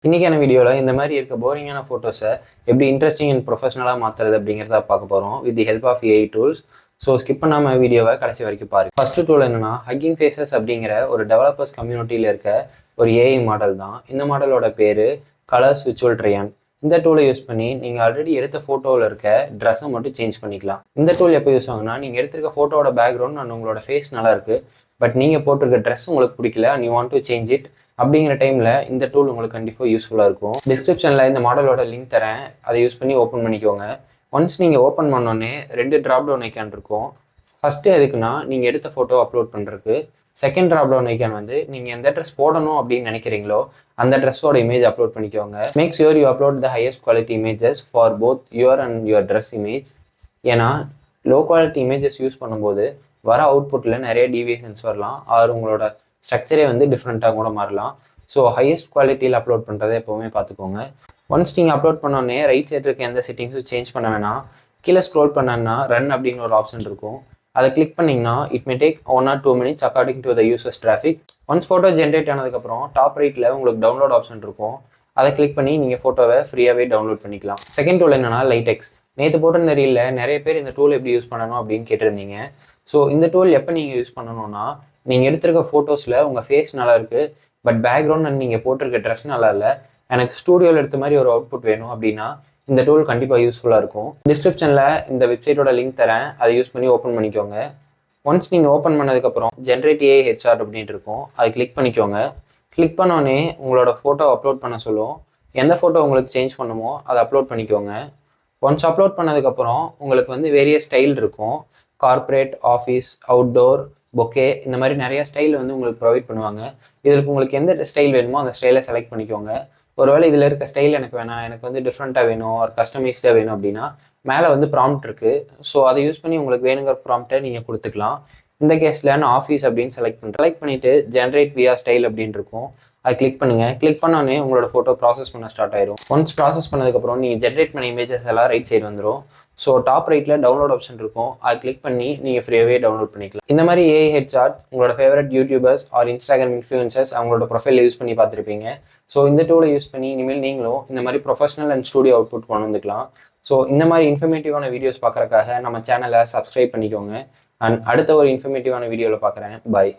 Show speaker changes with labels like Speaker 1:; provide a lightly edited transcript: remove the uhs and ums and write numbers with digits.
Speaker 1: இன்னைக்கான வீடியோவில் இந்த மாதிரி இருக்க போரிங்கான ஃபோட்டோஸை எப்படி இன்ட்ரெஸ்டிங் அண்ட் ப்ரொஃபஷனலாக மாற்றுறது அப்படிங்கிறத பார்க்க போகிறோம் with the help of AI tools. So skip பண்ணாமல் வீடியோவை கடைசி வரைக்கும் பாருங்கள். ஃபஸ்ட்டு டூல் என்னன்னா ஹக்கிங் ஃபேஸஸ் அப்படிங்கிற ஒரு டெவலப்பர்ஸ் கம்யூனிட்டியில் இருக்க ஒரு ஏஐ மாடல் தான். இந்த மாடலோட பேர் கலர்ஸ் விர்ச்சுவல் ட்ரையான். இந்த டூலை யூஸ் பண்ணி நீங்கள் ஆல்ரெடி எடுத்த ஃபோட்டோவில் இருக்க ட்ரெஸ்ஸை மட்டும் சேஞ்ச் பண்ணிக்கலாம். இந்த டூல் எப்போ யூஸ் ஆகுனா, நீங்கள் எடுத்திருக்க ஃபோட்டோட பேக்ரவுண்ட் அண்ட் உங்களோட ஃபேஸ் நல்லா இருக்குது, பட் நீங்கள் போட்டிருக்க ட்ரெஸ் உங்களுக்கு பிடிக்கல and you want to change it அப்படிங்கிற டைமில் இந்த டூல் உங்களுக்கு கண்டிப்பாக யூஸ்ஃபுல்லாக இருக்கும். டிஸ்கிரிப்ஷனில் இந்த மாடலோட லிங்க் தரேன், அதை யூஸ் பண்ணி ஓப்பன் பண்ணிக்கோங்க. ஒன்ஸ் நீங்கள் ஓப்பன் பண்ணோன்னே 2 ட்ராப் டவுன் ஐக்கான் இருக்கும். ஃபஸ்ட்டு எதுக்குன்னா நீங்கள் எடுத்த ஃபோட்டோ அப்லோட் பண்ணுறதுக்கு. செகண்ட் ட்ராப் டவுன் ஐக்கான் வந்து நீங்கள் எந்த ட்ரெஸ் போடணும் அப்படின்னு நினைக்கிறீங்களோ அந்த ட்ரெஸ்ஸோட இமேஜ் அப்லோட் பண்ணிக்கோங்க. Make sure you upload the highest quality images for both your and your dress image. ஏன்னா லோ குவாலிட்டி இமேஜஸ் யூஸ் பண்ணும்போது வர அவுட்புட்டில் நிறைய டீவியேஷன்ஸ் வரலாம், ஆர் உங்களோட ஸ்ட்ரக்சரே வந்து டிஃப்ரெண்ட்டாக கூட மாறலாம். ஸோ ஹையஸ்ட் குவாலிட்டியில் அப்லோட் பண்ணுறதை எப்போவுமே பார்த்துக்கோங்க. ஒன்ஸ் நீங்கள் அப்லோட் பண்ணோன்னே ரைட் சைடு இருக்க எந்த செட்டிங்ஸும் சேஞ்ச் பண்ண வேணாம். கீழே ஸ்க்ரோல் பண்ணான்னா ரன் அப்படின்னு ஒரு ஆப்ஷன் இருக்கும், அதை கிளிக் பண்ணிங்கன்னா it may take 1 or 2 minutes according to the users traffic. Once photo generate ஆனதுக்கப்புறம் டாப் ரைட்டில் உங்களுக்கு டவுன்லோட் ஆப்ஷன் இருக்கும், அதை கிளிக் பண்ணி நீங்கள் ஃபோட்டோவை ஃப்ரீயாகவே டவுன்லோட் பண்ணிக்கலாம். செகண்ட் டூல் என்னன்னா லைடெக்ஸ். நேற்று போட்டிருந்த ரீலில் நிறைய பேர் இந்த டூல் எப்படி யூஸ் பண்ணணும் அப்படின்னு கேட்டிருந்தீங்க. ஸோ இந்த டூல் எப்போ நீங்கள் யூஸ் பண்ணணும்னா, நீங்கள் எடுத்திருக்க ஃபோட்டோஸில் உங்கள் ஃபேஸ் நல்லா இருக்குது, பட் பேக்ரவுண்ட் அண்ட் நீங்கள் போட்டிருக்க ட்ரெஸ் நல்லா இல்லை, எனக்கு ஸ்டூடியோவில் எடுத்த மாதிரி ஒரு அவுட்புட் வேணும் அப்படின்னா இந்த டூல் கண்டிப்பாக யூஸ்ஃபுல்லாக இருக்கும். டிஸ்கிரிப்ஷனில் இந்த வெப்சைட்டோட லிங்க் தரேன், அதை யூஸ் பண்ணி ஓப்பன் பண்ணிக்கோங்க. ஒன்ஸ் நீங்கள் ஓப்பன் பண்ணதுக்கப்புறம் ஜென்ரேட் ஏஐ ஹெச்ஆர் அப்படின்ட்டு இருக்கும், அதை கிளிக் பண்ணிக்கோங்க. கிளிக் பண்ணோன்னே உங்களோட ஃபோட்டோ அப்லோட் பண்ண சொல்லும். எந்த ஃபோட்டோ உங்களுக்கு சேஞ்ச் பண்ணுமோ அதை அப்லோட் பண்ணிக்கோங்க. ஒன்ஸ் அப்லோட் பண்ணதுக்கப்புறம் உங்களுக்கு வந்து வேரியஸ் ஸ்டைல் இருக்கும். கார்ப்பரேட், ஆஃபீஸ், அவுட்டோர், பொக்கே, இந்த மாதிரி நிறைய ஸ்டைல் வந்து உங்களுக்கு ப்ரொவைட் பண்ணுவாங்க. இதில் உங்களுக்கு எந்த ஸ்டைல் வேணுமோ அந்த ஸ்டைலை செலக்ட் பண்ணிக்கோங்க. ஒருவேளை இதில் இருக்க ஸ்டைல் எனக்கு வேணாம், எனக்கு வந்து டிஃப்ரெண்ட்டாக வேணும் ஒரு கஸ்டமைஸ்டாக வேணும் அப்படின்னா மேலே வந்து ப்ராம்ப்ட் இருக்குது. ஸோ அதை யூஸ் பண்ணி உங்களுக்கு வேணுங்கிற ப்ராம்ப்டை நீங்கள் கொடுத்துக்கலாம். இந்த கேஸில் நான் ஆஃபீஸ் அப்படின்னு செலக்ட் பண்ணிவிட்டு ஜென்ரேட் வியா ஸ்டைல் அப்படின்னு இருக்கும், அதை கிளிக் பண்ணுங்கள். கிளிக் பண்ணோன்னே உங்களோட ஃபோட்டோ ப்ராசஸ் பண்ண ஸ்டார்ட் ஆயிரும். ஒன்ஸ் ப்ராசஸ் பண்ணதுக்கப்புறம் நீங்கள் ஜென்ரேட் பண்ண இமேஜஸ் எல்லாம் ரைட் சைடு வந்துடும். ஸோ டாப் ரைட்டில் டவுன்லோட் ஆப்ஷன் இருக்கும், அதை கிளிக் பண்ணி நீங்கள் ஃப்ரீயாகவே டவுன்லோட் பண்ணிக்கலாம். இந்த மாதிரி ஏஐ ஹெட்சார்ட் உங்களோட favourite YouTubers or Instagram influencers அவங்களோட ப்ரொஃபைல் யூஸ் பண்ணி பார்த்துருப்பீங்க. ஸோ இந்த டூலை யூஸ் பண்ணி இனிமேல் நீங்களும் இந்த மாதிரி ப்ரொஃபஷனல் அண்ட் ஸ்டூடியோ அவுட்புட் கொண்டு வந்துக்கலாம். ஸோ இந்த மாதிரி இன்ஃபர்மேட்டிவான வீடியோஸ் பார்க்குறக்காக நம்ம சேனலை சப்ஸ்கிரைப் பண்ணிக்கோங்க. அண்ட் அடுத்த ஒரு இன்ஃபர்மேட்டிவான வீடியோவில் பார்க்குறேன். பாய்.